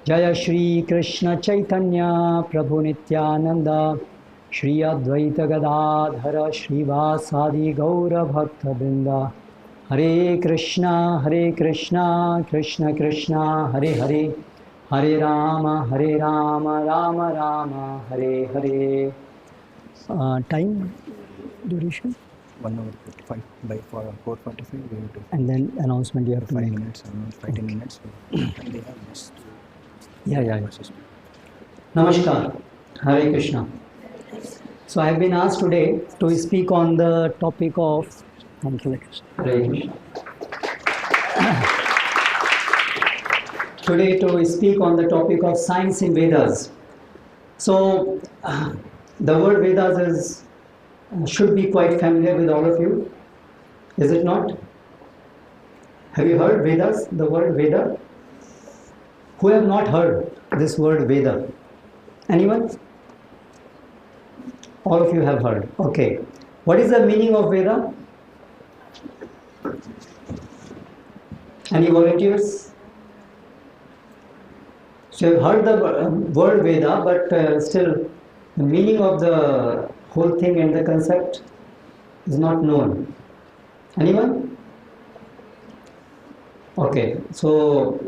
Jaya Shri Krishna Chaitanya Prabhu Nityananda Shri Advaita Gadadhara Shrivasadi Gaura Bhakta Vrinda Hare Krishna Krishna Krishna Hare Hare Hare Rama Rama Rama Hare Hare. Time duration? 1 hour 55 by 4:45 we have to. And then announcement you have to 5 make. minutes, 5 10 minutes. And they have this. Yeah. Namaskar. Hare Krishna. So I have been asked today to speak on the topic of. Thank you. Hare Krishna. Today to speak on the topic of science in Vedas. So the word Vedas should be quite familiar with all of you. Is it not? Have you heard Vedas, the word Veda? Who have not heard this word Veda? Anyone? All of you have heard. Okay. What is the meaning of Veda? Any volunteers? So you have heard the word Veda, but still the meaning of the whole thing and the concept is not known. Anyone? Okay. So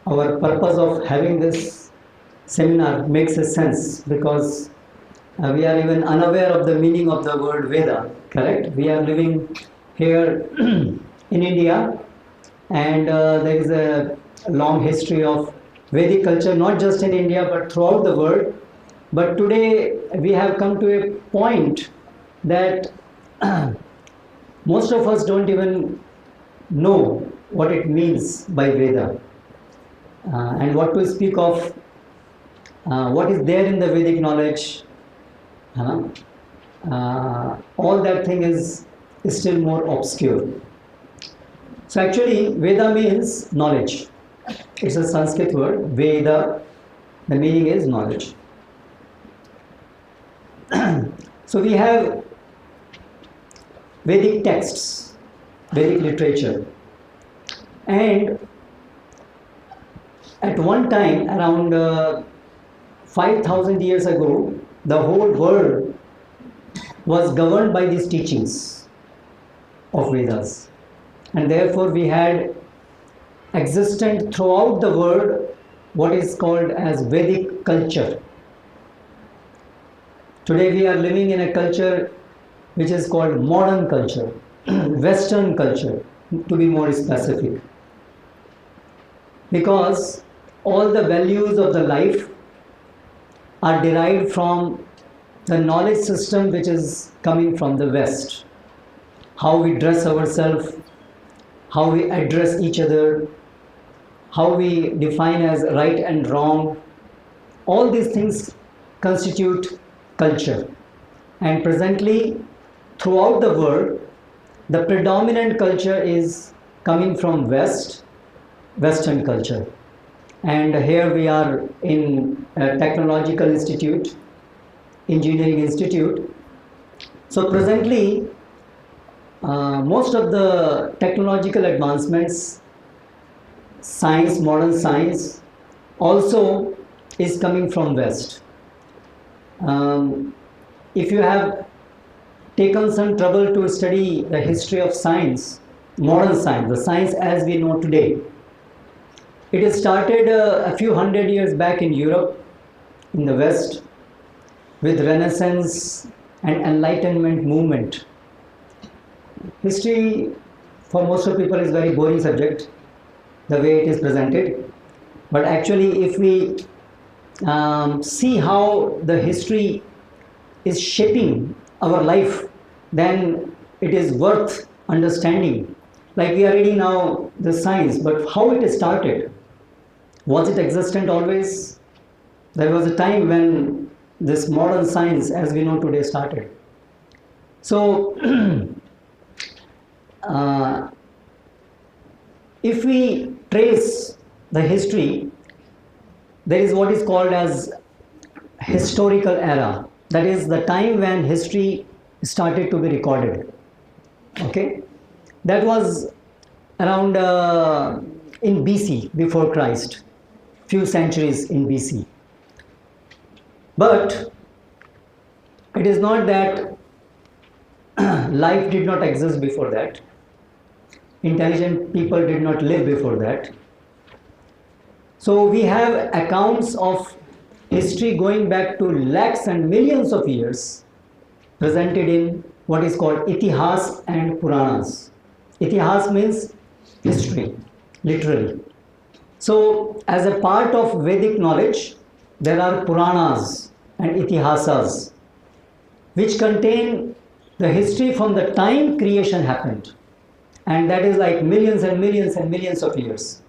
our purpose of having this seminar makes a sense because we are even unaware of the meaning of the word Veda, correct? We are living here in India and there is a long history of Vedic culture, not just in India but throughout the world. But today we have come to a point that most of us don't even know what it means by Veda and what to speak of, what is there in the Vedic knowledge. All that thing is still more obscure. So actually Veda means knowledge. It's a Sanskrit word, Veda. The meaning is knowledge. So we have Vedic texts, Vedic literature, and at one time around 5,000 years ago, the whole world was governed by these teachings of Vedas, and therefore we had existent throughout the world what is called as Vedic culture. Today we are living in a culture which is called modern culture, Western culture to be more specific, because all the values of the life are derived from the knowledge system which is coming from the West. How we dress ourselves, how we address each other, how we define as right and wrong, all these things constitute culture. And presently, throughout the world, the predominant culture is coming from Western culture. And here we are in a technological institute, engineering institute. So presently, most of the technological advancements, science, modern science, also is coming from West. If you have taken some trouble to study the history of science, modern science, the science as we know today, it started a few hundred years back in Europe, in the West, with Renaissance and Enlightenment movement. History for most of people is very boring subject, the way it is presented. But actually, if we see how the history is shaping our life, then it is worth understanding. Like we are reading now the science, but how it started. Was it existent always? There was a time when this modern science as we know today started. So if we trace the history, there is what is called as historical era. That is the time when history started to be recorded. Okay, that was around in BC, before Christ, few centuries in BC. But it is not that life did not exist before that. Intelligent people did not live before that. So we have accounts of history going back to lakhs and millions of years presented in what is called Itihas and Puranas. Itihas means history, literally. So as a part of Vedic knowledge, there are Puranas and Itihasas, which contain the history from the time creation happened. And that is like millions and millions and millions of years.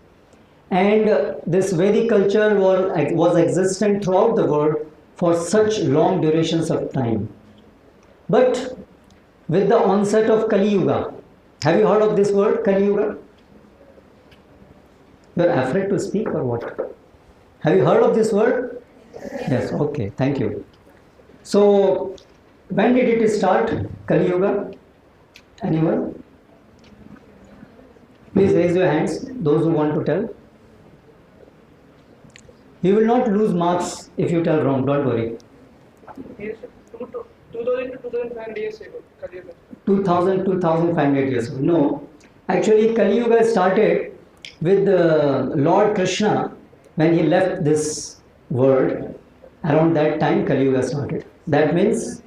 And this Vedic culture was existent throughout the world for such long durations of time. But with the onset of Kali Yuga, have you heard of this word, Kali Yuga? You are afraid to speak or what? Have you heard of this word? Yes, okay, thank you. So, when did it start, Kali Yuga? Anyone? Please raise your hands, those who want to tell. You will not lose marks if you tell wrong, don't worry. Yes, 2000 to 2500 years ago, Kali Yuga. 2000, 2500 years ago. No, actually Kali Yuga started with Lord Krishna when he left this world. Around that time Kali Yuga started. That means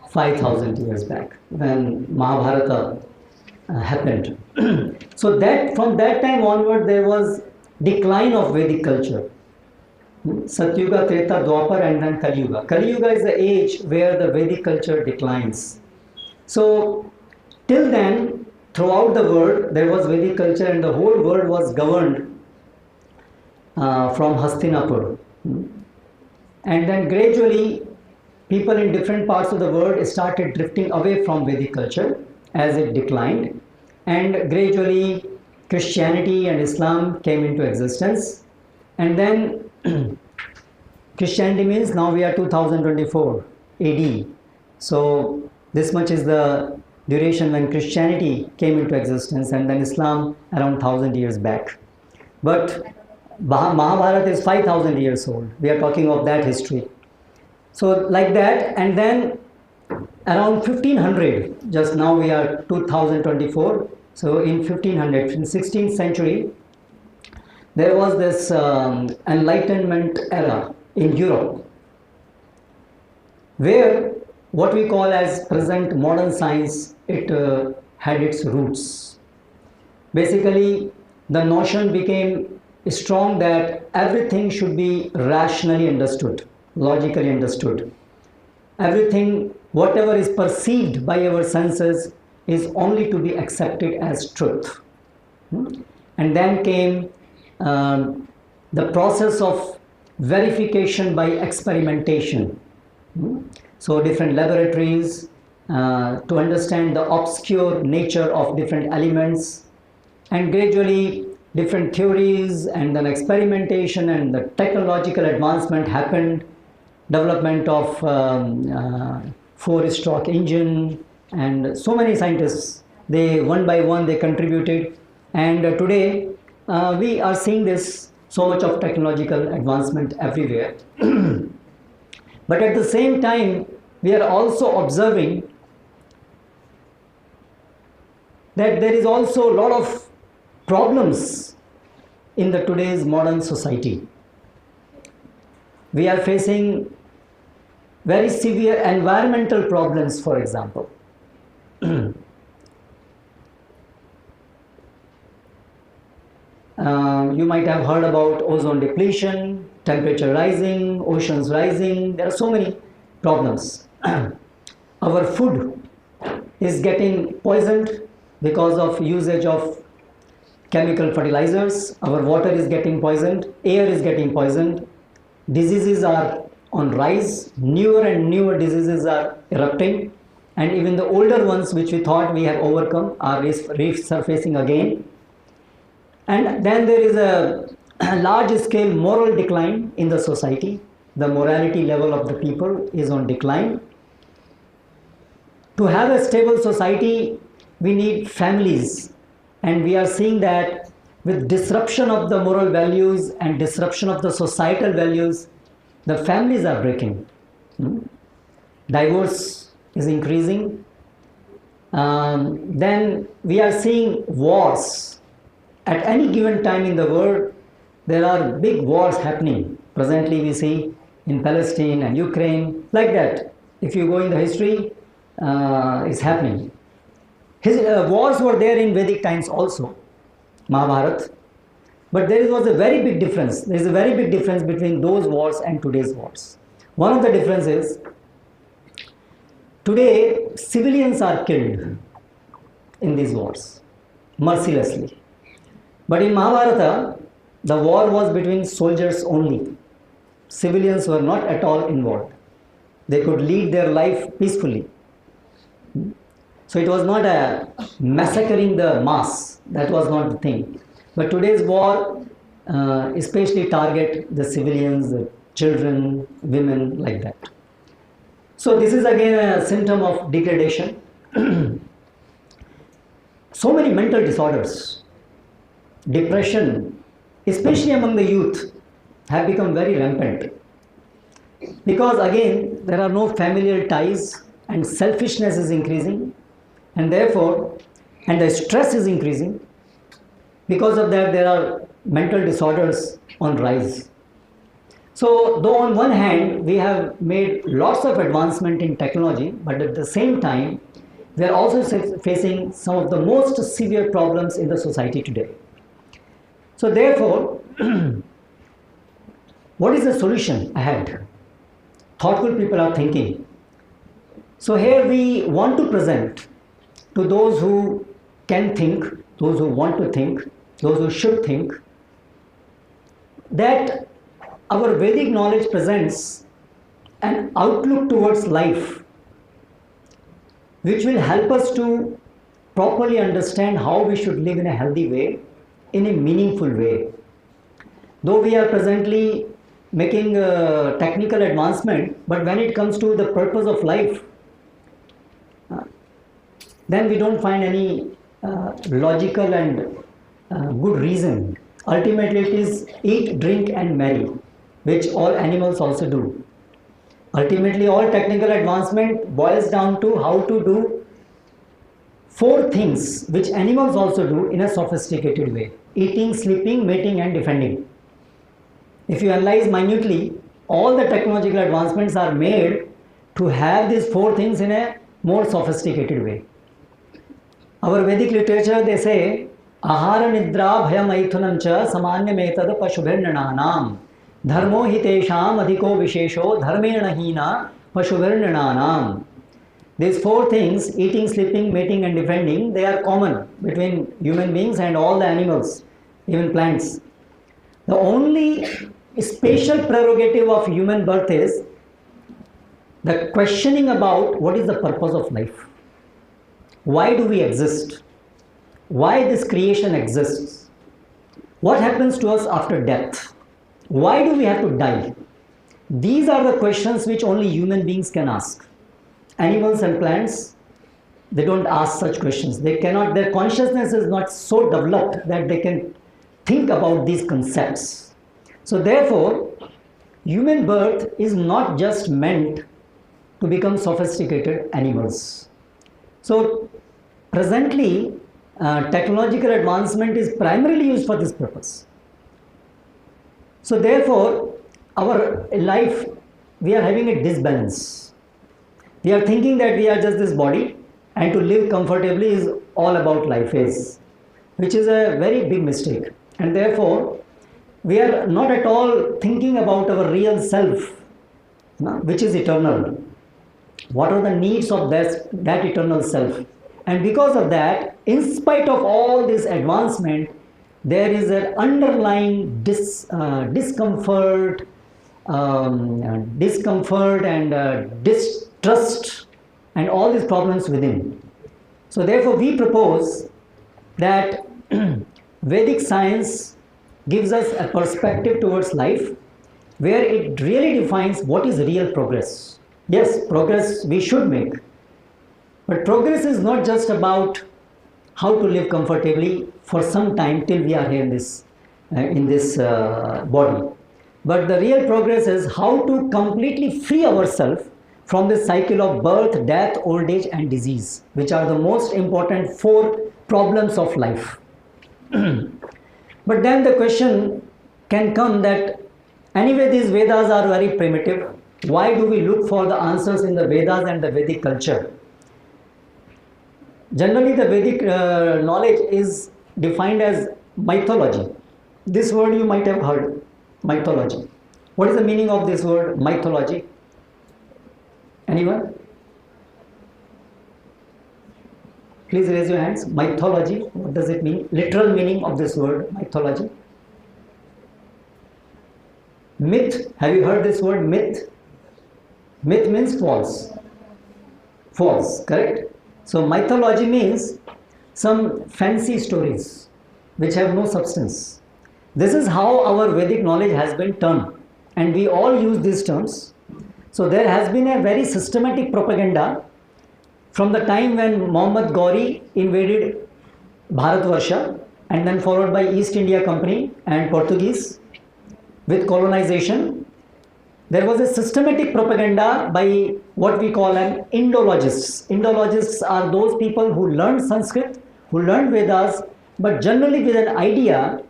5000 years back when Mahabharata happened. So that from that time onward there was decline of Vedic culture. Satyuga, Treta, Dwapar and then Kali Yuga. Kali Yuga is the age where the Vedic culture declines. So till then, throughout the world there was Vedic culture and the whole world was governed from Hastinapur. And then gradually people in different parts of the world started drifting away from Vedic culture as it declined, and gradually Christianity and Islam came into existence. And then Christianity means now we are 2024 AD. So this much is the duration when Christianity came into existence, and then Islam around 1000 years back. But Mahabharata is 5000 years old. We are talking of that history. So like that, and then around 1500, just now we are 2024. So in 1500, in 16th century, there was this Enlightenment era in Europe, where what we call as present modern science, it had its roots. Basically, the notion became strong that everything should be rationally understood, logically understood. Everything, whatever is perceived by our senses, is only to be accepted as truth. And then came the process of verification by experimentation. So different laboratories to understand the obscure nature of different elements, and gradually different theories and then experimentation and the technological advancement happened. Development of four-stroke engine, and so many scientists, they one by one they contributed, and today we are seeing this so much of technological advancement everywhere. But at the same time we are also observing that there is also a lot of problems in the today's modern society. We are facing very severe environmental problems, for example. You might have heard about ozone depletion, temperature rising, oceans rising. There are so many problems. Our food is getting poisoned because of usage of chemical fertilizers. Our water is getting poisoned, air is getting poisoned, diseases are on rise, newer and newer diseases are erupting, and even the older ones which we thought we have overcome are resurfacing again. And then there is a large scale moral decline in the society. The morality level of the people is on decline. To have a stable society, we need families, and we are seeing that with disruption of the moral values and disruption of the societal values, the families are breaking. Divorce is increasing. Then we are seeing wars. At any given time in the world, there are big wars happening. Presently we see in Palestine and Ukraine, like that. If you go in the history, it's happening. Wars were there in Vedic times also, Mahabharata. But there was a very big difference. There is a very big difference between those wars and today's wars. One of the differences, today civilians are killed in these wars, mercilessly. But in Mahabharata, the war was between soldiers only. Civilians were not at all involved. They could lead their life peacefully. So it was not a massacring the mass. That was not the thing. But today's war especially target the civilians, the children, women, like that. So this is again a symptom of degradation. So many mental disorders, depression, especially among the youth, have become very rampant. Because again, there are no familial ties and selfishness is increasing, and therefore, and the stress is increasing. Because of that, there are mental disorders on rise. So, though on one hand, we have made lots of advancement in technology, but at the same time, we are also facing some of the most severe problems in the society today. So therefore, what is the solution ahead? Thoughtful people are thinking. So here we want to present to those who can think, those who want to think, those who should think, that our Vedic knowledge presents an outlook towards life which will help us to properly understand how we should live in a healthy way, in a meaningful way. Though we are presently making technical advancement, but when it comes to the purpose of life, then we don't find any logical and good reason. Ultimately it is eat, drink and marry, which all animals also do. Ultimately all technical advancement boils down to how to do 4 things which animals also do in a sophisticated way: eating, sleeping, mating and defending. If you analyze minutely, all the technological advancements are made to have these 4 things in a more sophisticated way. Our Vedic literature, they say, ahara nidra bhaya maithunam cha samanyam etad pashubhirnanam dharmo hitesham adhiko vishesho dharmena hina pashubhirnanam. These 4 things, eating, sleeping, mating and defending, they are common between human beings and all the animals, even plants. The only special prerogative of human birth is the questioning about what is the purpose of life. Why do we exist? Why this creation exists? What happens to us after death? Why do we have to die? These are the questions which only human beings can ask. Animals and plants, they don't ask such questions. They cannot, their consciousness is not so developed that they can think about these concepts. So therefore, human birth is not just meant to become sophisticated animals. So presently, technological advancement is primarily used for this purpose. So therefore, our life, we are having a disbalance. We are thinking that we are just this body and to live comfortably is all about life is, which is a very big mistake. And therefore, we are not at all thinking about our real self, which is eternal. What are the needs of that eternal self? And because of that, in spite of all this advancement, there is an underlying discomfort and distrust and all these problems within. So therefore we propose that Vedic science gives us a perspective towards life where it really defines what is real progress. Yes, progress we should make, but progress is not just about how to live comfortably for some time till we are here in this body. But the real progress is how to completely free ourselves from the cycle of birth, death, old age and disease, which are the most important 4 problems of life. But then the question can come that anyway these Vedas are very primitive. Why do we look for the answers in the Vedas and the Vedic culture? Generally the Vedic knowledge is defined as mythology. This word you might have heard, mythology. What is the meaning of this word mythology? Anyone? Please raise your hands. Mythology, what does it mean? Literal meaning of this word mythology. Myth, have you heard this word myth? Myth means false. False, correct? So mythology means some fancy stories which have no substance. This is how our Vedic knowledge has been turned, and we all use these terms. So there has been a very systematic propaganda from the time when Muhammad Ghori invaded Bharatvarsha and then followed by East India Company and Portuguese with colonization. There was a systematic propaganda by what we call an Indologists. Indologists are those people who learned Sanskrit, who learned Vedas, but generally with an idea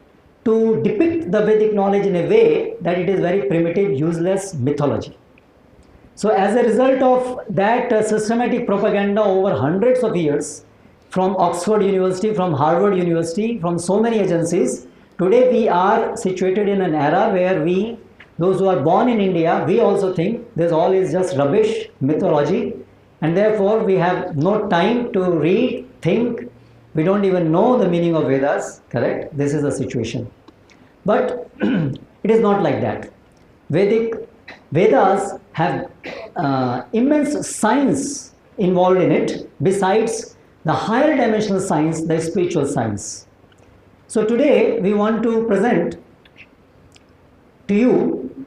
to depict the Vedic knowledge in a way that it is very primitive, useless mythology. So as a result of that systematic propaganda over hundreds of years, from Oxford University, from Harvard University, from so many agencies, today we are situated in an era where we, those who are born in India, we also think this all is just rubbish, mythology, and therefore we have no time to read, think, we don't even know the meaning of Vedas, correct? This is the situation. But it is not like that. Vedas have immense science involved in it, besides the higher dimensional science, the spiritual science. So today we want to present to you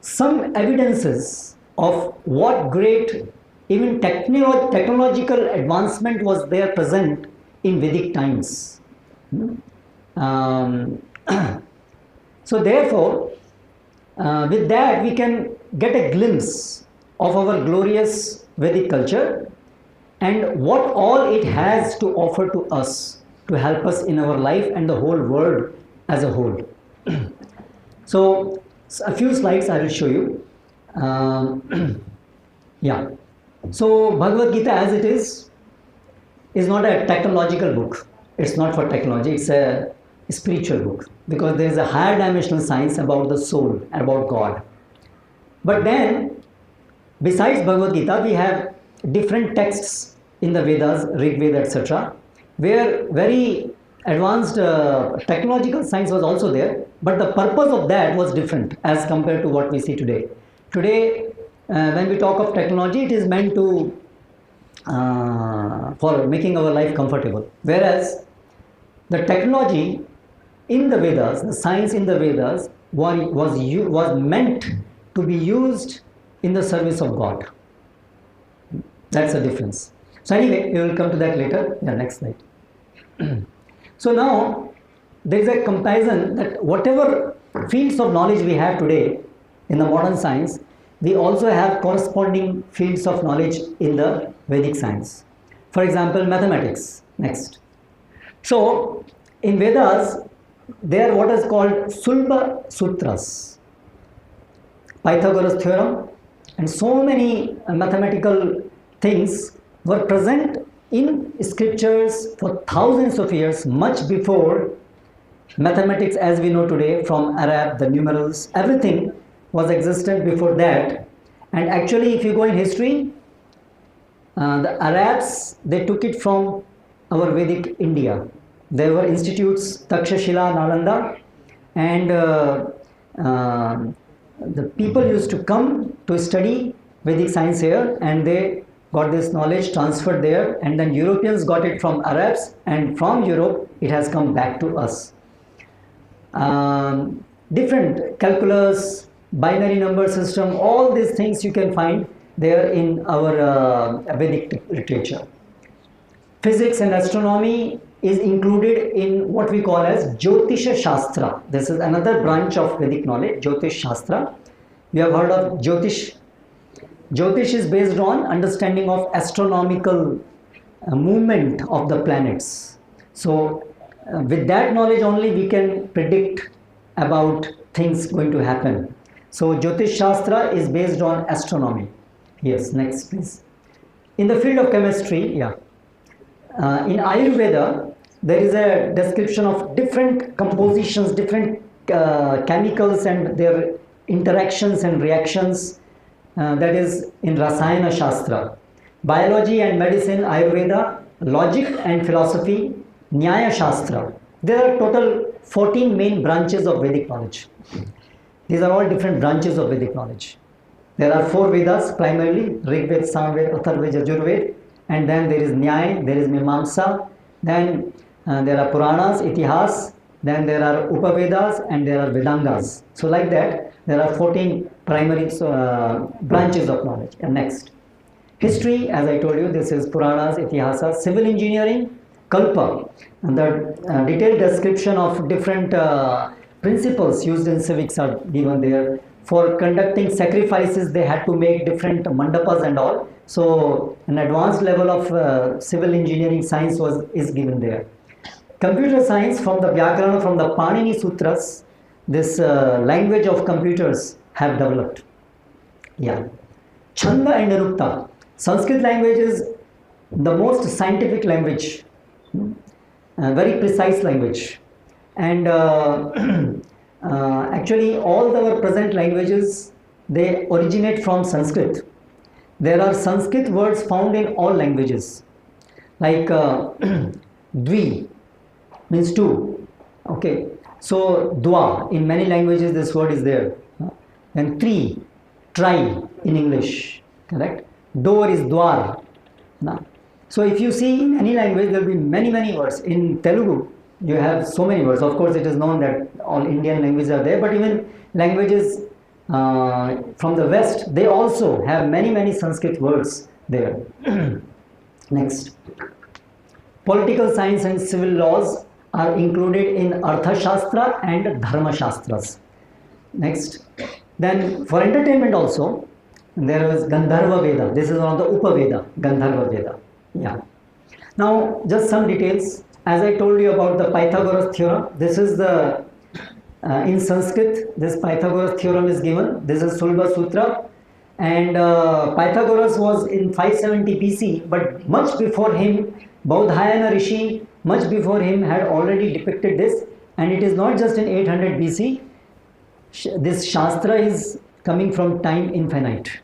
some evidences of what great even technological advancement was there present in Vedic times. So therefore, with that we can get a glimpse of our glorious Vedic culture and what all it has to offer to us to help us in our life and the whole world as a whole. So a few slides I will show you. Yeah. So Bhagavad Gita as it is not a technological book. It's not for technology. It's a spiritual book because there is a higher dimensional science about the soul, about God. But then, besides Bhagavad Gita, we have different texts in the Vedas, Rig Veda, etc., where very advanced technological science was also there, but the purpose of that was different as compared to what we see today. Today, when we talk of technology, it is meant to for making our life comfortable, whereas the technology in the Vedas, the science in the Vedas was meant to be used in the service of God. That's the difference. So anyway, we will come to that later. Yeah, next slide. So now there is a comparison that whatever fields of knowledge we have today in the modern science, we also have corresponding fields of knowledge in the Vedic science. For example, mathematics. Next. So in Vedas, there are what is called Sulba Sutras, Pythagoras theorem, and so many mathematical things were present in scriptures for thousands of years, much before mathematics as we know today, from Arab, the numerals, everything was existent before that. And actually, if you go in history, the Arabs, they took it from our Vedic India. There were institutes, Takshashila, Nalanda, and the people used to come to study Vedic science here, and they got this knowledge transferred there, and then Europeans got it from Arabs, and from Europe it has come back to us. Different calculus, binary number system, all these things you can find there in our Vedic literature. Physics and astronomy, is included in what we call as Jyotisha Shastra. This is another branch of Vedic knowledge, Jyotish Shastra. You have heard of Jyotish. Jyotish is based on understanding of astronomical movement of the planets. So with that knowledge only we can predict about things going to happen. So Jyotish Shastra is based on astronomy. Yes, next please. In the field of chemistry, in Ayurveda, there is a description of different compositions, different chemicals and their interactions and reactions, that is in Rasayana Shastra. Biology and medicine, Ayurveda, logic and philosophy, Nyaya Shastra. There are total 14 main branches of Vedic knowledge. These are all different branches of Vedic knowledge. There are 4 Vedas primarily, Rig Veda, Samveda, Atharvaveda, Yajurveda, and then there is Nyaya, there is Mimamsa, then there are Puranas, Itihas, then there are Upavedas and there are Vedangas. So like that, there are 14 primary branches of knowledge. And next, history, as I told you, this is Puranas, Itihasa, civil engineering, Kalpa, and the detailed description of different principles used in civics are given there. For conducting sacrifices, they had to make different mandapas and all. So an advanced level of civil engineering science is given there. Computer science, from the Vyakarana, from the Panini Sutras, this language of computers have developed. Yeah. Chanda and Nirukta. Sanskrit language is the most scientific language, very precise language. And actually all our present languages, they originate from Sanskrit. There are Sanskrit words found in all languages, like dvi means two. Okay, so dwa, in many languages this word is there. And tri, try in English, correct? Door is dwar. So if you see in any language, there will be many words. In Telugu, you have so many words. Of course, it is known that all Indian languages are there, but even languages from the West, they also have many Sanskrit words there. Next, political science and civil laws are included in Artha Shastra and Dharma Shastras. Next, then for entertainment also, there is Gandharva Veda. This is one of the Upaveda, Gandharva Veda. Yeah. Now, just some details. As I told you about the Pythagoras theorem, this is the, in Sanskrit, this Pythagoras theorem is given. This is Sulba Sutra. And Pythagoras was in 570 BC, but much before him, Baudhayana Rishi, much before him, had already depicted this. And it is not just in 800 BC. This Shastra is coming from time infinite.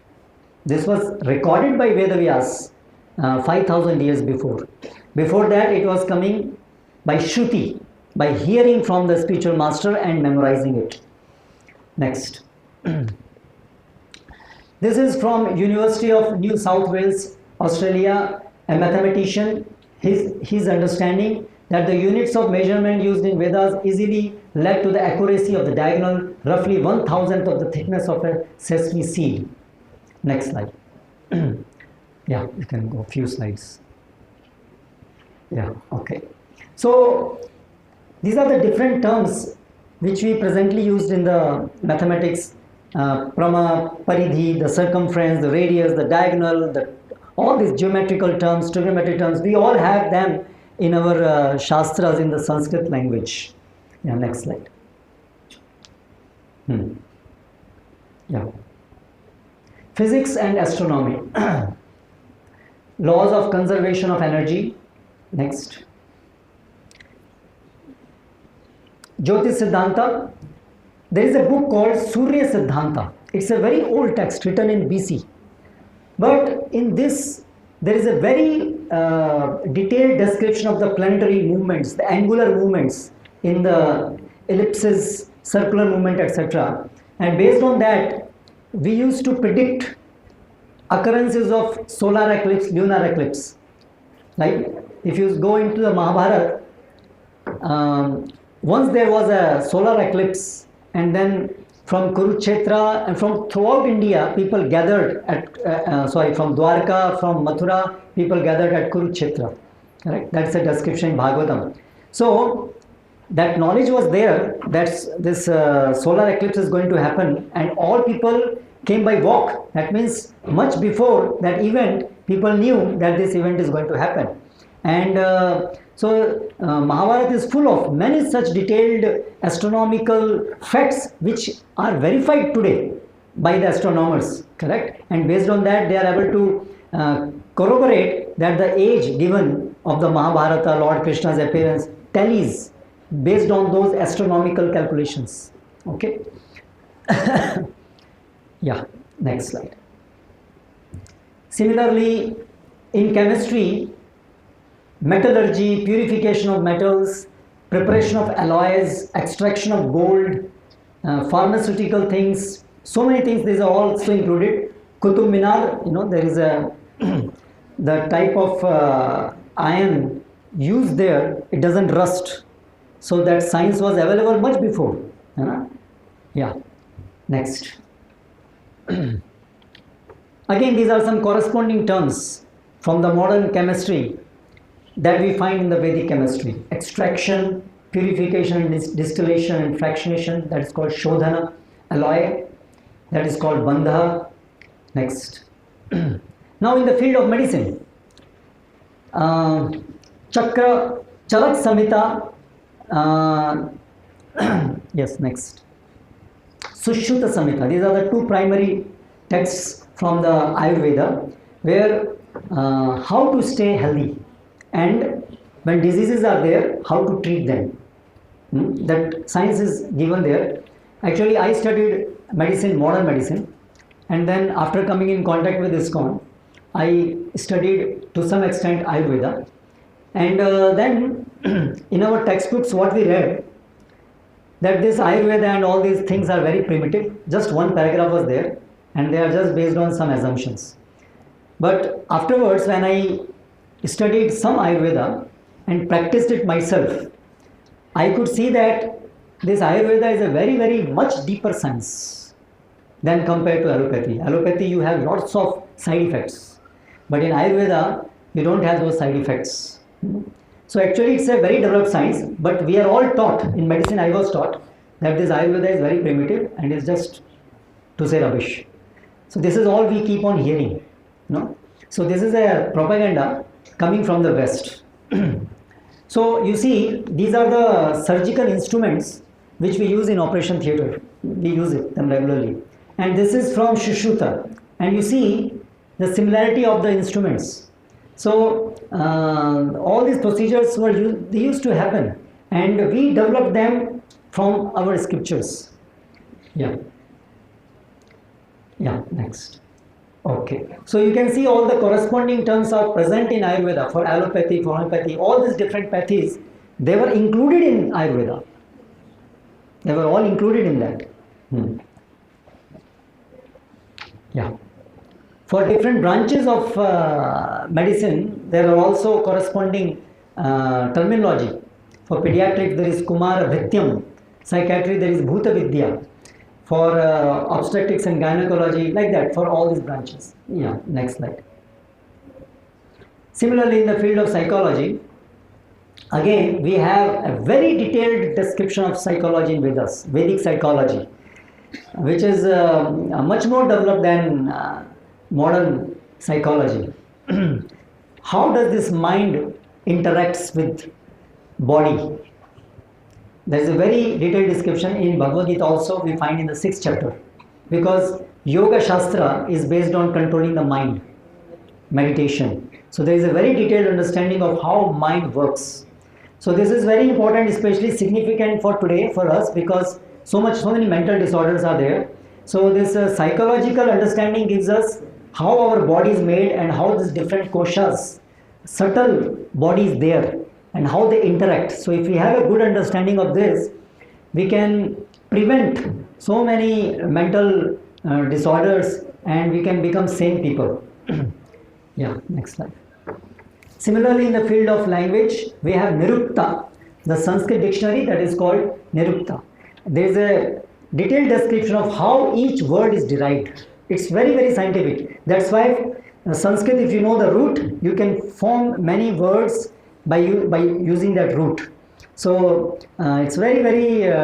This was recorded by Vedavyas 5000 years before. Before that, it was coming by Shruti, by hearing from the spiritual master and memorizing it. Next. This is from University of New South Wales, Australia, a mathematician. His understanding that the units of measurement used in Vedas easily led to the accuracy of the diagonal, roughly 1,000th of the thickness of a sesame seed. Next slide. Yeah, you can go a few slides. Yeah, okay. So these are the different terms which we presently used in the mathematics. Prama, Paridhi, the circumference, the radius, the diagonal, all these geometrical terms, trigonometric terms, we all have them in our Shastras in the Sanskrit language. Yeah, next slide. Yeah. Physics and astronomy. Laws of conservation of energy. Next. Jyotish Siddhanta. There is a book called Surya Siddhanta. It's a very old text written in BC. But in this, there is a very detailed description of the planetary movements, the angular movements in the ellipses, circular movement, etc. And based on that, we used to predict occurrences of solar eclipse, lunar eclipse. Like if you go into the Mahabharata, once there was a solar eclipse, and then from Kurukshetra and from throughout India, people gathered at, from Dwarka, from Mathura, people gathered at Kurukshetra. Correct? That's a description in Bhagavatam. So that knowledge was there that this solar eclipse is going to happen, and all people came by walk. That means much before that event, people knew that this event is going to happen. And Mahabharata is full of many such detailed astronomical facts which are verified today by the astronomers, correct? And based on that, they are able to corroborate that the age given of the Mahabharata, Lord Krishna's appearance, tallies based on those astronomical calculations. Okay? Yeah, next slide. Similarly, in chemistry, metallurgy, purification of metals, preparation of alloys, extraction of gold, pharmaceutical things, so many things, these are also included. Qutub Minar, there is a the type of iron used there, it doesn't rust. So that science was available much before. Yeah, next. Again, these are some corresponding terms from the modern chemistry that we find in the Vedic chemistry. Extraction, purification and distillation and fractionation, that is called Shodhana. Alloy, that is called Bandha. Next. Now in the field of medicine, Chakra, Charak Samhita, yes, next. Sushruta Samhita, these are the two primary texts from the Ayurveda, where how to stay healthy, and when diseases are there, how to treat them. That science is given there. Actually, I studied medicine, modern medicine, and then after coming in contact with iskcon, I studied to some extent Ayurveda. And then in our textbooks, what we read, that this Ayurveda and all these things are very primitive. Just one paragraph was there, and they are just based on some assumptions. But afterwards, when I studied some Ayurveda and practiced it myself, I could see that this Ayurveda is a very, very much deeper science than compared to allopathy. Allopathy, you have lots of side effects, but in Ayurveda, you don't have those side effects. So actually, it's a very developed science, but we are all taught, in medicine I was taught, that this Ayurveda is very primitive and is just, to say, rubbish. So this is all we keep on hearing. So this is a propaganda coming from the West. So you see, these are the surgical instruments which we use in operation theatre. We use them regularly. And this is from Sushruta. And you see the similarity of the instruments. So all these procedures they used to happen, and we developed them from our scriptures. Yeah, next. Okay, so you can see all the corresponding terms are present in Ayurveda for allopathy, for homeopathy, all these different pathies, they were included in Ayurveda. They were all included in that. Yeah. For different branches of medicine, there are also corresponding terminology. For pediatrics, there is Kumara Vidyam. Psychiatry, there is Bhuta Vidya. For obstetrics and gynecology, like that, for all these branches. Yeah, next slide. Similarly, in the field of psychology, again, we have a very detailed description of psychology in Vedas, Vedic psychology, which is much more developed than modern psychology. How does this mind interacts with body? There is a very detailed description in Bhagavad Gita also, we find in the 6th chapter, because Yoga Shastra is based on controlling the mind, meditation. So there is a very detailed understanding of how mind works. So this is very important, especially significant for today for us, because so many mental disorders are there. So this psychological understanding gives us how our body is made and how these different koshas, subtle bodies there, and how they interact. So if we have a good understanding of this, we can prevent so many mental disorders, and we can become sane people. Yeah, next slide. Similarly, in the field of language, we have Nirukta, the Sanskrit dictionary that is called Nirukta. There is a detailed description of how each word is derived. It's very, very scientific. That's why Sanskrit, if you know the root, you can form many words by using that root. So it's very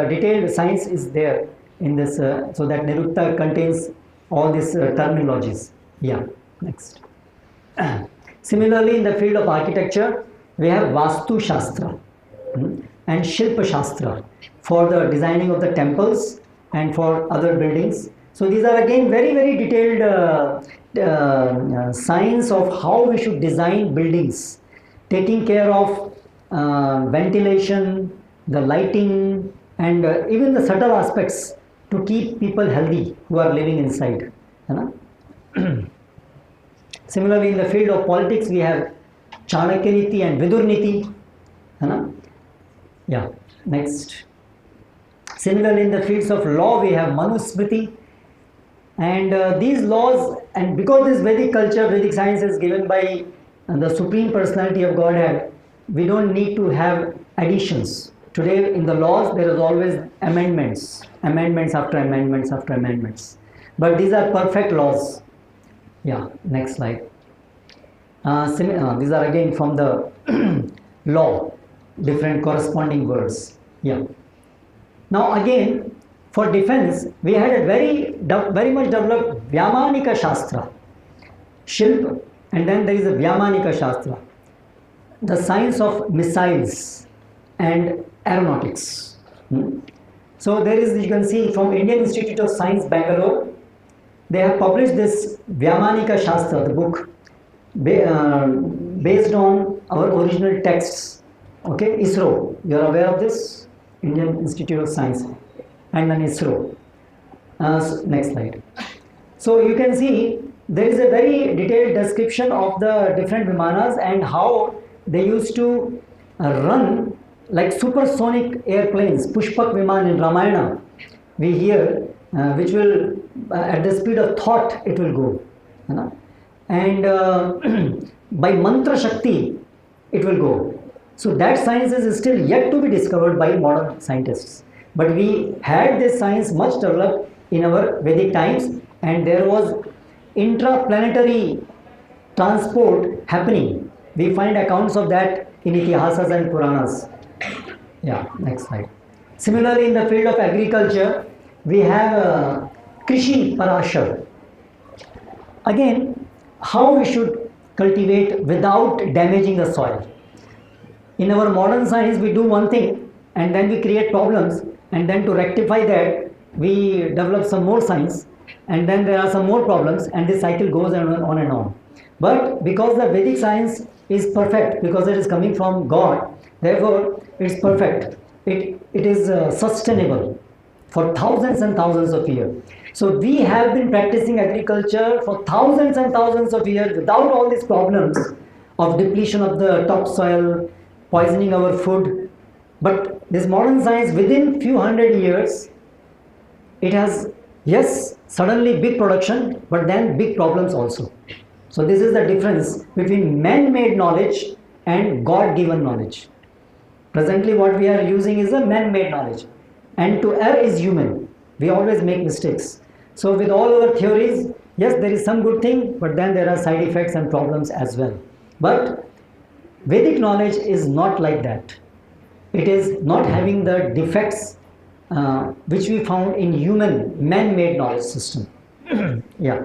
detailed science is there in this, so that Nirukta contains all these terminologies. Yeah, next. Similarly, in the field of architecture, we have Vastu Shastra and Shilpa Shastra for the designing of the temples and for other buildings. So these are again very detailed science of how we should design buildings, taking care of ventilation, the lighting, and even the subtle aspects to keep people healthy who are living inside. Similarly, in the field of politics, we have Chanakya Niti and Vidur Niti. Yeah, next. Similarly, in the fields of law, we have Manusmriti. And these laws, and because this Vedic culture, Vedic science is given by the Supreme Personality of Godhead, we don't need to have additions. Today in the laws, there is always amendments after amendments after amendments. But these are perfect laws. Yeah, next slide. These are again from the law, different corresponding words. Yeah. Now again, for defense, we had a very much developed Vyamanika Shastra, Shilpa, and then there is a Vyamanika Shastra, the science of missiles and aeronautics. So there is, you can see from Indian Institute of Science, Bangalore, they have published this Vyamanika Shastra, the book, based on our original texts. Okay, ISRO, you are aware of this? Indian Institute of Science, and then ISRO. Next slide. So you can see there is a very detailed description of the different Vimanas and how they used to run like supersonic airplanes. Pushpak Viman in Ramayana, we hear, which will, at the speed of thought, it will go. And by mantra Shakti, it will go. So that science is still yet to be discovered by modern scientists. But we had this science much developed in our Vedic times, and there was intraplanetary transport happening. We find accounts of that in Itihasas and Puranas. Yeah, next slide. Similarly, in the field of agriculture, we have Krishi Parashar. Again, how we should cultivate without damaging the soil. In our modern science, we do one thing and then we create problems, and then to rectify that, we develop some more science, and then there are some more problems, and this cycle goes on and on. But because the Vedic science is perfect, because it is coming from God, therefore it's perfect. It is sustainable for thousands and thousands of years. So we have been practicing agriculture for thousands and thousands of years without all these problems of depletion of the topsoil, poisoning our food. But this modern science, within few hundred years, it has, yes, suddenly big production, but then big problems also. So this is the difference between man-made knowledge and God-given knowledge. Presently what we are using is a man-made knowledge, and to err is human. We always make mistakes. So with all our theories, yes, there is some good thing, but then there are side effects and problems as well. But Vedic knowledge is not like that. It is not having the defects which we found in human man-made knowledge system. Yeah.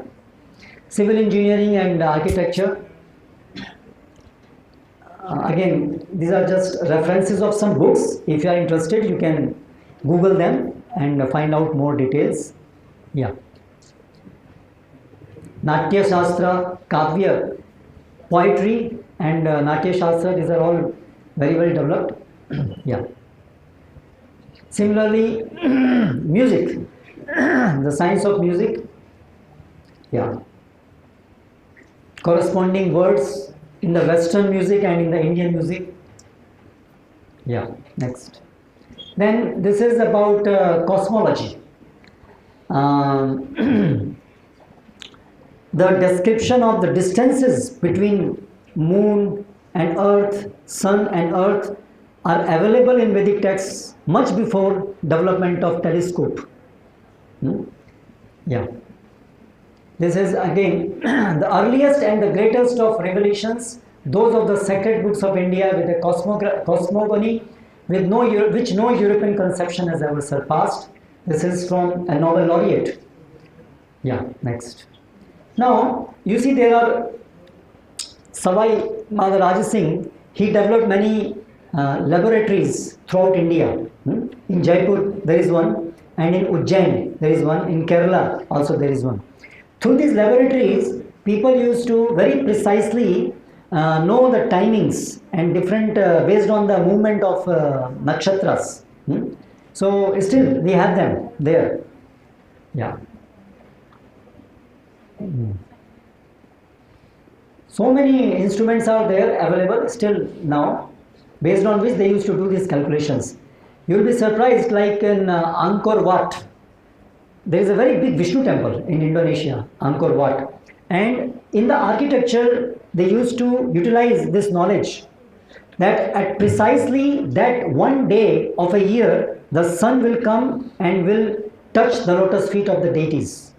Civil engineering and architecture. Again, these are just references of some books. If you are interested, you can Google them and find out more details. Yeah. Natya Shastra, Kavya, poetry and Natya Shastra, these are all very well developed. Yeah. Similarly, music, the science of music. Yeah. Corresponding words in the Western music and in the Indian music. Yeah, next. Then this is about cosmology. The description of the distances between moon and earth, sun and earth are available in Vedic texts much before development of telescope. Yeah. This is again the earliest and the greatest of revelations those of the sacred books of India with a cosmogony with which no European conception has ever surpassed. This is from a Nobel laureate. Yeah, next. Now, you see there are Savai Madharaj Singh, he developed many laboratories throughout India. In Jaipur there is one, and in Ujjain there is one, in Kerala also there is one. Through these laboratories, people used to very precisely know the timings and different based on the movement of nakshatras. So still we have them there. Yeah. So many instruments are there available still now, based on which they used to do these calculations. You will be surprised, like in Angkor Wat, there is a very big Vishnu temple in Indonesia, Angkor Wat. And in the architecture, they used to utilize this knowledge that at precisely that one day of a year, the sun will come and will touch the lotus feet of the deities.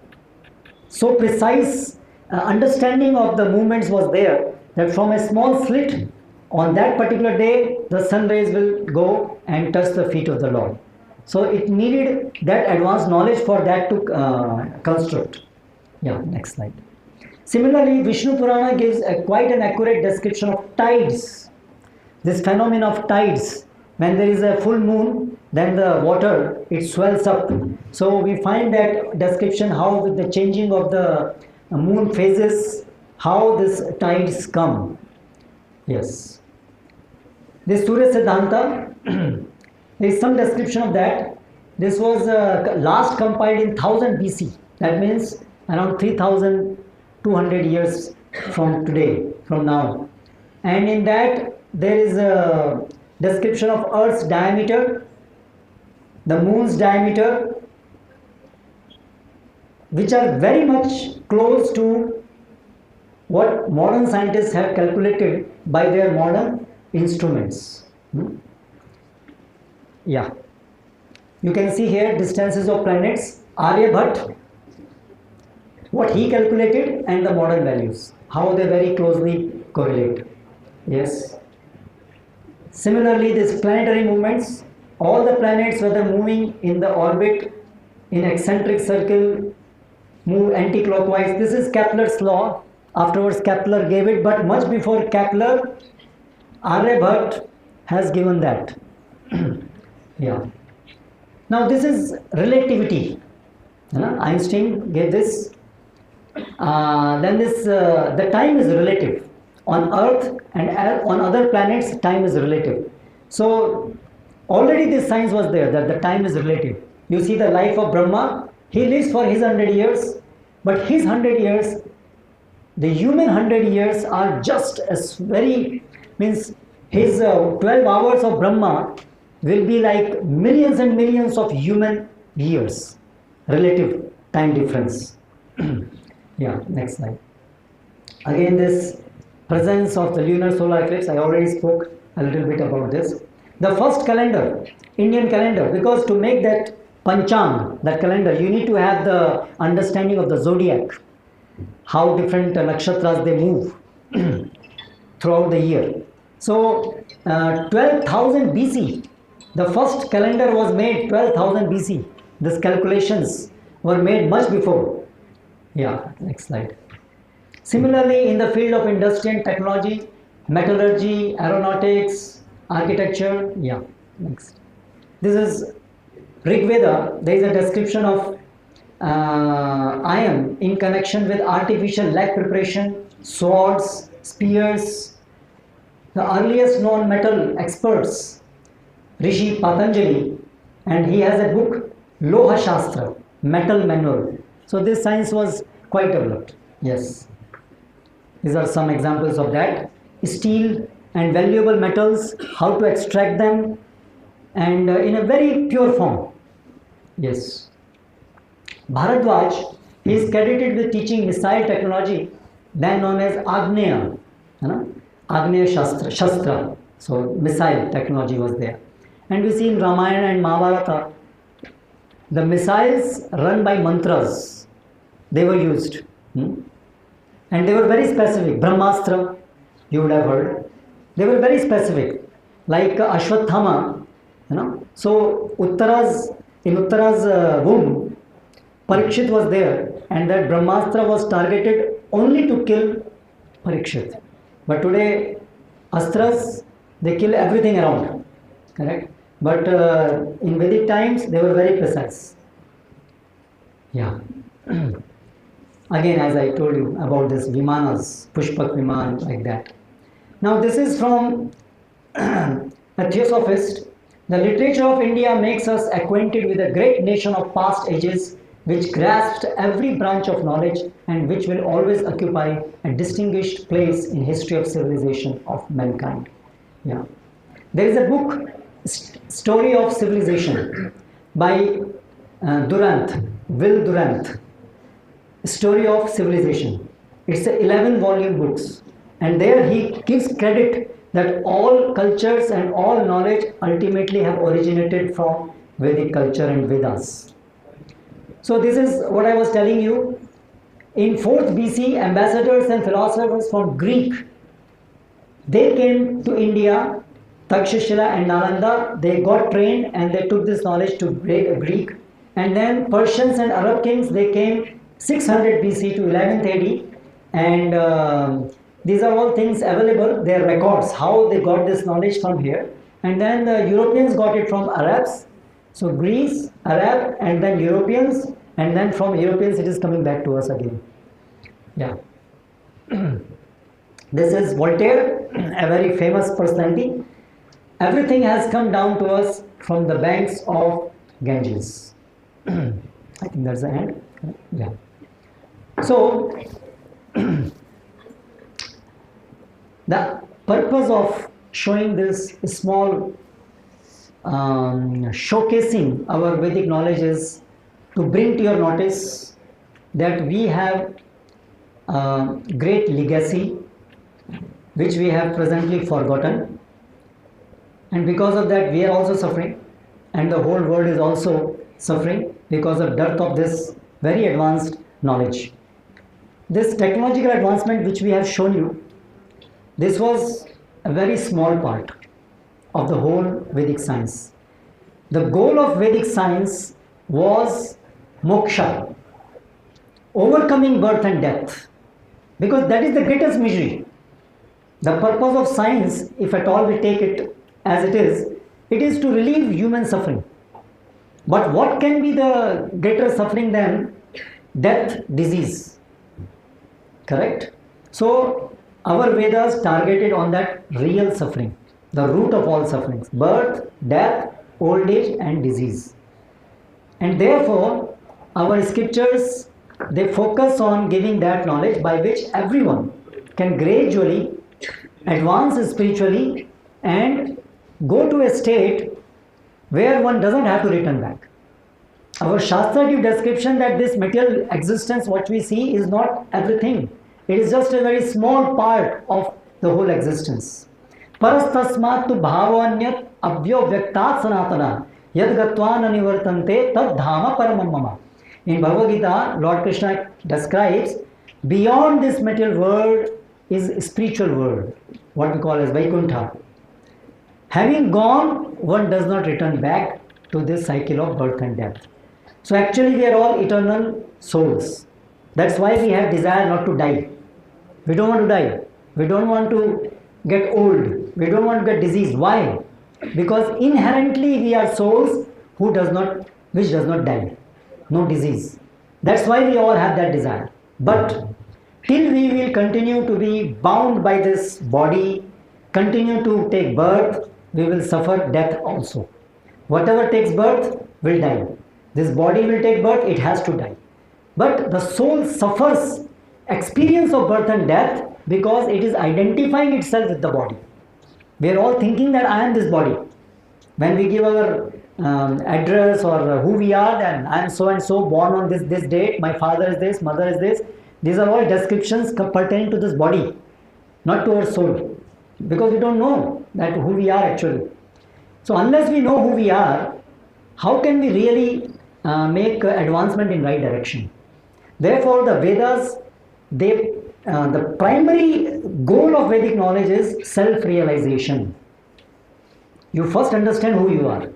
So precise understanding of the movements was there that from a small slit on that particular day, the sun rays will go and touch the feet of the Lord. So it needed that advanced knowledge for that to construct. Yeah, next slide. Similarly, Vishnu Purana gives quite an accurate description of tides. This phenomenon of tides, when there is a full moon, then the water, it swells up. So we find that description how with the changing of the moon phases, how these tides come. Yes. This Surya Siddhanta, there is some description of that. This was last compiled in 1000 BC. That means around 3200 years from today, from now. And in that there is a description of Earth's diameter, the moon's diameter, which are very much close to what modern scientists have calculated by their modern instruments. Yeah. You can see here distances of planets, Aryabhat, what he calculated and the modern values, how they very closely correlate. Yes. Similarly, these planetary movements, all the planets whether moving in the orbit, in eccentric circle, move anti-clockwise. This is Kepler's law. Afterwards Kepler gave it, but much before Kepler, Aryabhat has given that. Yeah. Now this is relativity. Einstein gave this. Then this the time is relative. On Earth and on other planets, time is relative. So already this science was there that the time is relative. You see the life of Brahma, he lives for his 100 years, but his 100 years, the human 100 years are just as very, means his 12 hours of Brahma will be like millions and millions of human years, relative time difference. Yeah, next slide. Again, this presence of the lunar solar eclipse, I already spoke a little bit about this. The first calendar, Indian calendar, because to make that Panchang, that calendar, you need to have the understanding of the zodiac, how different nakshatras they move throughout the year. So 12,000 BC, the first calendar was made 12,000 BC. These calculations were made much before. Yeah, next slide. Similarly, in the field of industry and technology, metallurgy, aeronautics, architecture, yeah, next. This is Rig Veda. There is a description of iron in connection with artificial leg preparation, swords, spears. The earliest known metal experts, Rishi Patanjali, and he has a book, Loha Shastra, Metal Manual. So this science was quite developed. Yes. These are some examples of that. Steel and valuable metals, how to extract them, and in a very pure form. Yes. Bharadwaj, he is credited with teaching missile technology, then known as Agneya. Agneya Shastra. So missile technology was there. And we see in Ramayana and Mahabharata, the missiles run by mantras, they were used. And they were very specific. Brahmastra, you would have heard. They were very specific, like Ashwatthama, So in Uttara's womb, Parikshit was there, and that Brahmastra was targeted only to kill Parikshit. But today, Astras, they kill everything around, correct? But in Vedic times, they were very precise. Yeah. Again, as I told you about this Vimanas, Pushpak Viman, like that. Now, this is from a Theosophist. The literature of India makes us acquainted with a great nation of past ages which grasped every branch of knowledge and which will always occupy a distinguished place in history of civilization of mankind. Yeah. There is a book, Story of Civilization, by Will Durant. Story of Civilization. It's a 11-volume books, and there he gives credit that all cultures and all knowledge ultimately have originated from Vedic culture and Vedas. So this is what I was telling you. In 4th BC, ambassadors and philosophers from Greek, they came to India, Takshashila and Nalanda. They got trained and they took this knowledge to Greek. And then Persians and Arab kings, they came 600 BC to 11th AD, and these are all things available, their records, how they got this knowledge from here. And then the Europeans got it from Arabs, so Greece, Arab, and then Europeans, and then from Europeans it is coming back to us again. Yeah. This is Voltaire, a very famous personality. Everything has come down to us from the banks of Ganges. I think that's the end. Yeah. So, the purpose of showing this small showcasing our Vedic knowledge is to bring to your notice that we have a great legacy which we have presently forgotten, and because of that we are also suffering, and the whole world is also suffering because of dearth of this very advanced knowledge. This technological advancement which we have shown you, this was a very small part of the whole Vedic science. The goal of Vedic science was moksha, overcoming birth and death, because that is the greatest misery. The purpose of science, if at all we take it as it is to relieve human suffering. But what can be the greater suffering than death, disease? Correct? So, our Vedas targeted on that real suffering, the root of all sufferings, birth, death, old age and disease. And therefore, our scriptures, they focus on giving that knowledge by which everyone can gradually advance spiritually and go to a state where one doesn't have to return back. Our Shastra gives description that this material existence, what we see, is not everything. It is just a very small part of the whole existence. Parastasmat tu bhavanyat avyo vyaktat sanatana yad gatva nanivartante tad dhama paramam mama. In Bhagavad Gita, Lord Krishna describes beyond this material world is spiritual world, what we call as Vaikuntha. Having gone, one does not return back to this cycle of birth and death. So actually we are all eternal souls. That's why we have desire not to die. We don't want to die. We don't want to get old. We don't want to get diseased. Why? Because inherently we are souls which does not die. No disease. That's why we all have that desire. But till we will continue to be bound by this body, continue to take birth, we will suffer death also. Whatever takes birth will die. This body will take birth, it has to die. But the soul suffers experience of birth and death because it is identifying itself with the body. We are all thinking that I am this body. When we give our address or who we are, then I am so and so, born on this date, my father is this, mother is this. These are all descriptions pertaining to this body, not to our soul. Because we don't know that who we are actually. So unless we know who we are, how can we really make advancement in right direction? Therefore, the Vedas the primary goal of Vedic knowledge is self-realization. You first understand who you are,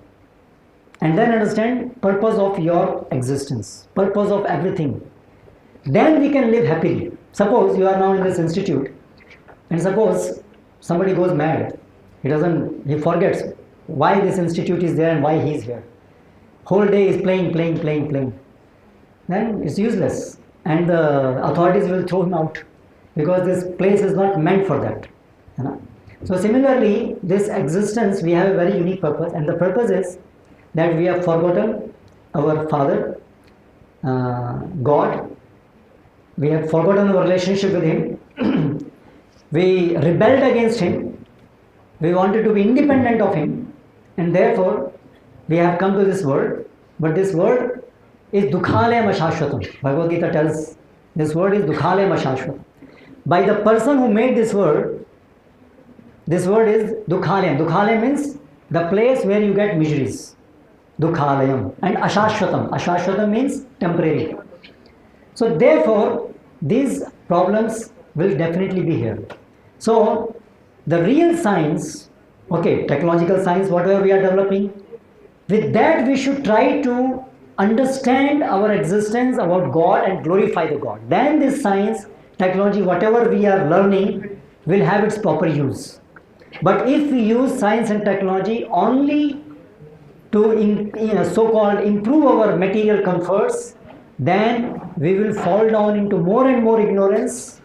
and then understand purpose of your existence, purpose of everything. Then we can live happily. Suppose you are now in this institute, and suppose somebody goes mad. He forgets why this institute is there and why he is here. Whole day is playing. Then it's useless, and the authorities will throw him out because this place is not meant for that. You know? So similarly, this existence, we have a very unique purpose, and the purpose is that we have forgotten our Father, God. We have forgotten our relationship with Him. We rebelled against Him. We wanted to be independent of Him, and therefore we have come to this world. But this world is dukhalayam ashashvatam. Bhagavad Gita tells this word is dukhalayam ashashvatam. By the person who made this word is dukhalayam. Dukhalayam means the place where you get miseries. Dukhalayam. And ashashvatam. Ashashvatam means temporary. So therefore, these problems will definitely be here. So the real science, okay, technological science, whatever we are developing, with that we should try to understand our existence about God and glorify the God. Then this science, technology, whatever we are learning will have its proper use. But if we use science and technology only to so-called improve our material comforts, then we will fall down into more and more ignorance,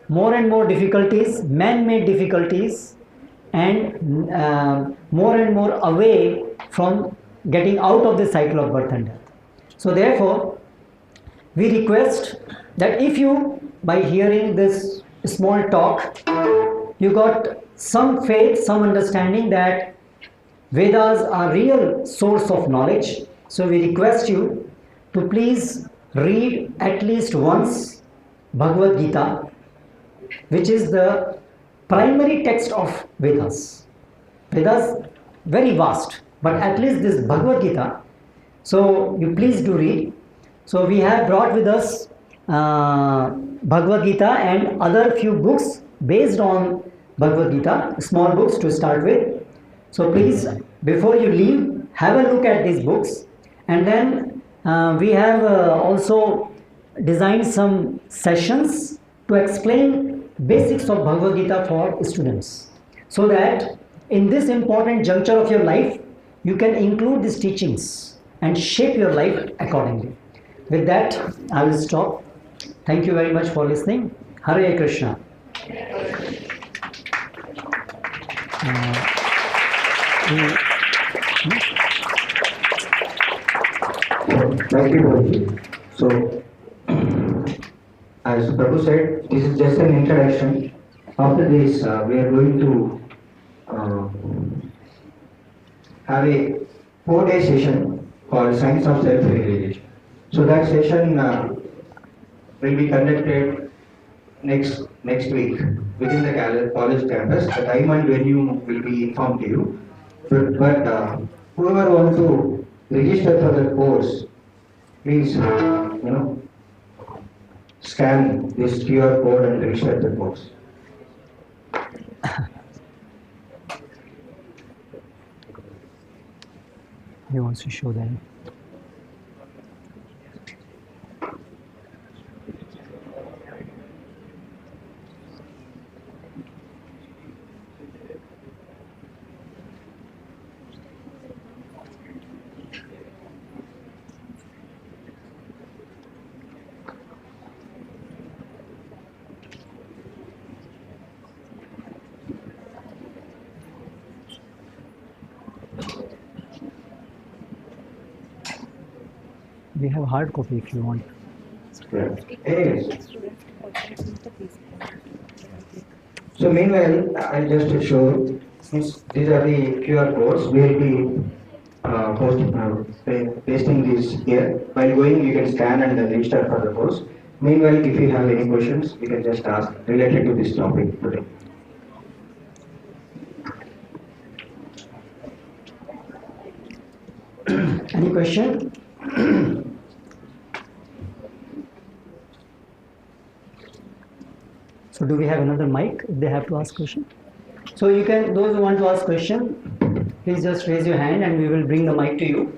more and more difficulties, man-made difficulties, and more and more away from getting out of the cycle of birth and death. So therefore, we request that if you, by hearing this small talk, you got some faith, some understanding that Vedas are real source of knowledge. So we request you to please read at least once Bhagavad Gita, which is the primary text of Vedas. Vedas very vast, but at least this Bhagavad Gita, so you please do read. So we have brought with us Bhagavad Gita and other few books based on Bhagavad Gita, small books to start with. So please, before you leave, have a look at these books, and then we have also designed some sessions to explain basics of Bhagavad Gita for students, so that in this important juncture of your life, you can include these teachings and shape your life accordingly. With that, I will stop. Thank you very much for listening. Hare Krishna. Thank you, Prabhuji. So, as Prabhu said, this is just an introduction. After this, we are going to have a 4-day session called Science of Self-Realization. So that session will be conducted next week within the college campus. The time and venue will be informed to you. But whoever wants to register for the course, please, scan this QR code and register the course. He wants to show them. We have hard copy if you want. Anyways. So meanwhile, I'll just show these are the QR codes. We will be pasting this here. While going, you can scan and then register for the course. Meanwhile, if you have any questions, you can just ask related to this topic today. Any question? So do we have another mic if they have to ask question? So you can, those who want to ask question, please just raise your hand and we will bring the mic to you.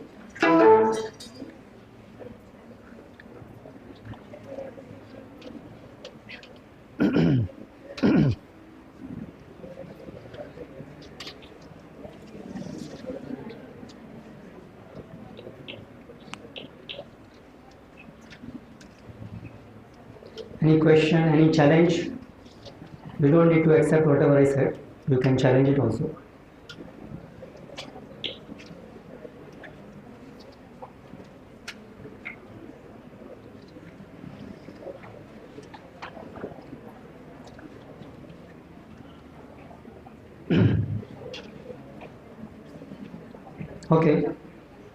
Any question, any challenge? You don't need to accept whatever I said. You can challenge it also. Okay,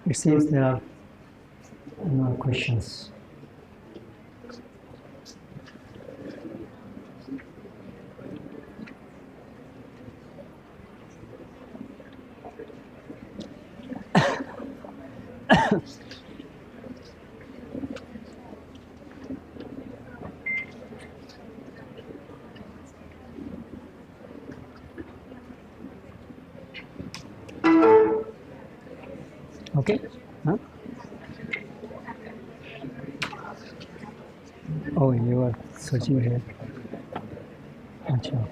it seems there are no questions. Okay. Huh? Oh, you are searching here. Achha.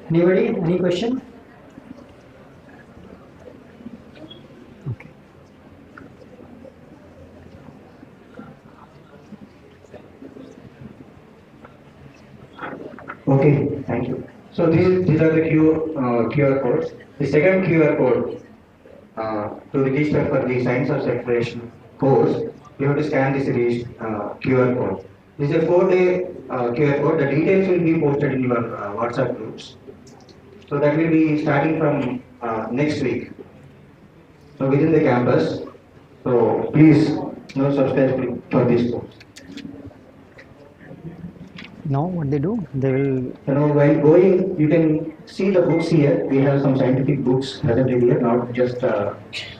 Anybody? Any question? Okay. Okay, thank you. So these are the QR codes. The second QR code to register for the Science of Separation course, you have to scan this QR code. This is a 4-day QR code. The details will be posted in your WhatsApp groups. So that will be starting from next week. So within the campus. So please subscribe for this course. Now what they do? They will. While going, you can see the books here. We have some scientific books presented here, not just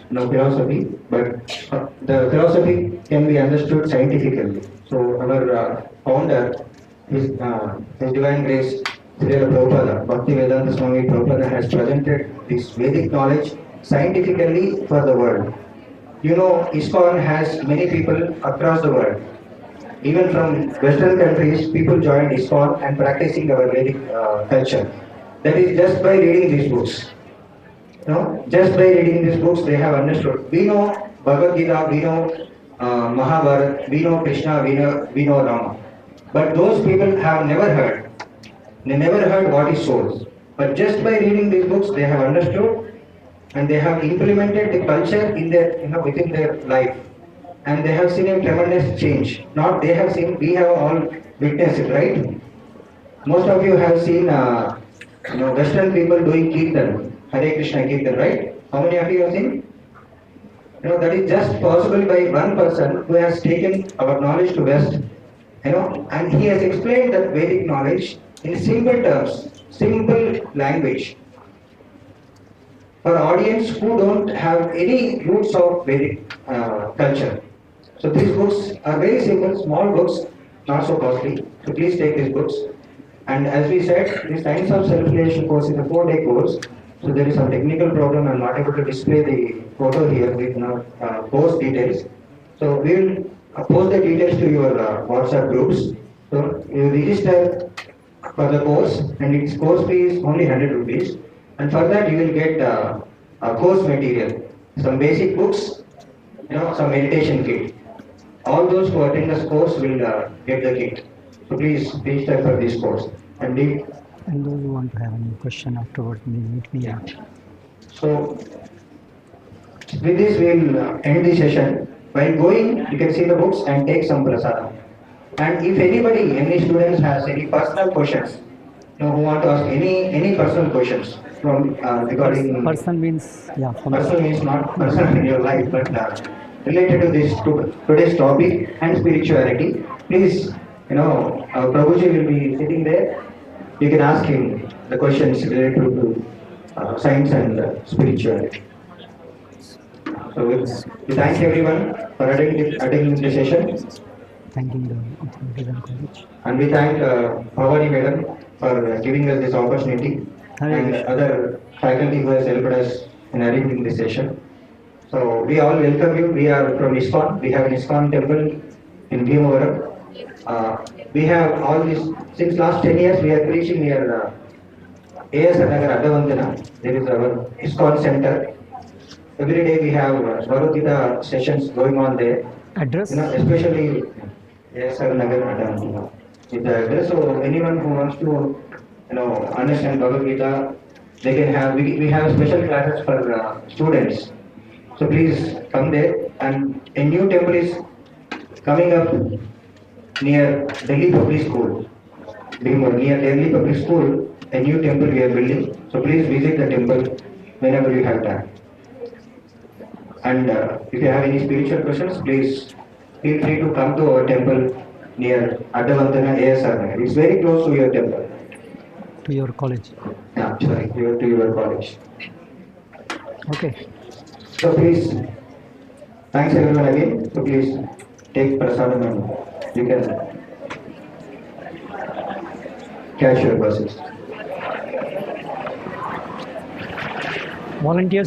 philosophy, but the philosophy can be understood scientifically. So our founder, His Divine Grace, Srila Prabhupada, Bhakti Vedanta Swami Prabhupada has presented this Vedic knowledge scientifically for the world. iskcon has many people across the world. Even from Western countries, people joined iskcon and practicing our Vedic culture. That is just by reading these books. Just by reading these books, they have understood. We know Bhagavad Gita, we know Mahabharata, we know Krishna, we know Rama. But those people have never heard. They never heard what is soul. But just by reading these books, they have understood and they have implemented the culture in their, within their life. And they have seen a tremendous change. Not they have seen, we have all witnessed it, right? Most of you have seen, Western people doing kirtan, harekrishna kirtan, right? How many of you have seen? That is just possible by one person who has taken our knowledge to West, and he has explained that Vedic knowledge in simple terms, simple language. For audience who don't have any roots of Vedic culture. So these books are very simple, small books, not so costly. So please take these books. And as we said, the Science of Self-Realization course is a 4-day course. So there is some technical problem. I'm not able to display the photo here with course details. So we will post the details to your WhatsApp groups. So you register for the course, and its course fee is only 100 rupees. And for that you will get a course material, some basic books, some meditation kit. All those who attend this course will get the kit. So please register for this course. And those who want to have any question afterwards, they meet me. Yeah. So with this we will end the session. While going, you can see the books and take some prasadam. And if any students has any personal questions, who want to ask any personal questions from regarding Person means person means not personal in your life, but related to this today's topic and spirituality, please our Prabhuji will be sitting there. You can ask him the questions related to science and spirituality. So we thank everyone for attending the session. Thanking the Vedan College. And we thank Bhavani Madam for giving us this opportunity and other faculty who has helped us in arranging this session. So we all welcome you. We are from iskcon. We have an iskcon temple in Bhimavaram. We have all this, since last 10 years we are preaching near A.S. Nagar Adavandana. There is our iskcon center. Every day we have Bhagavad Gita sessions going on there. Address? Especially A.S. Nagar Adavandana. With the address, so anyone who wants to understand Bhagavad Gita, they can have, we have special classes for students. So please come there. And a new temple is coming up near Delhi Public School. Near Delhi Public School, a new temple we are building. So please visit the temple whenever you have time. And if you have any spiritual questions, please feel free to come to our temple near Adavandana ASR. It's very close to your temple. To your college. Yeah, sorry, to your college. Okay. So please, thanks everyone again. So please take prasadam and you can catch your buses. Volunteers.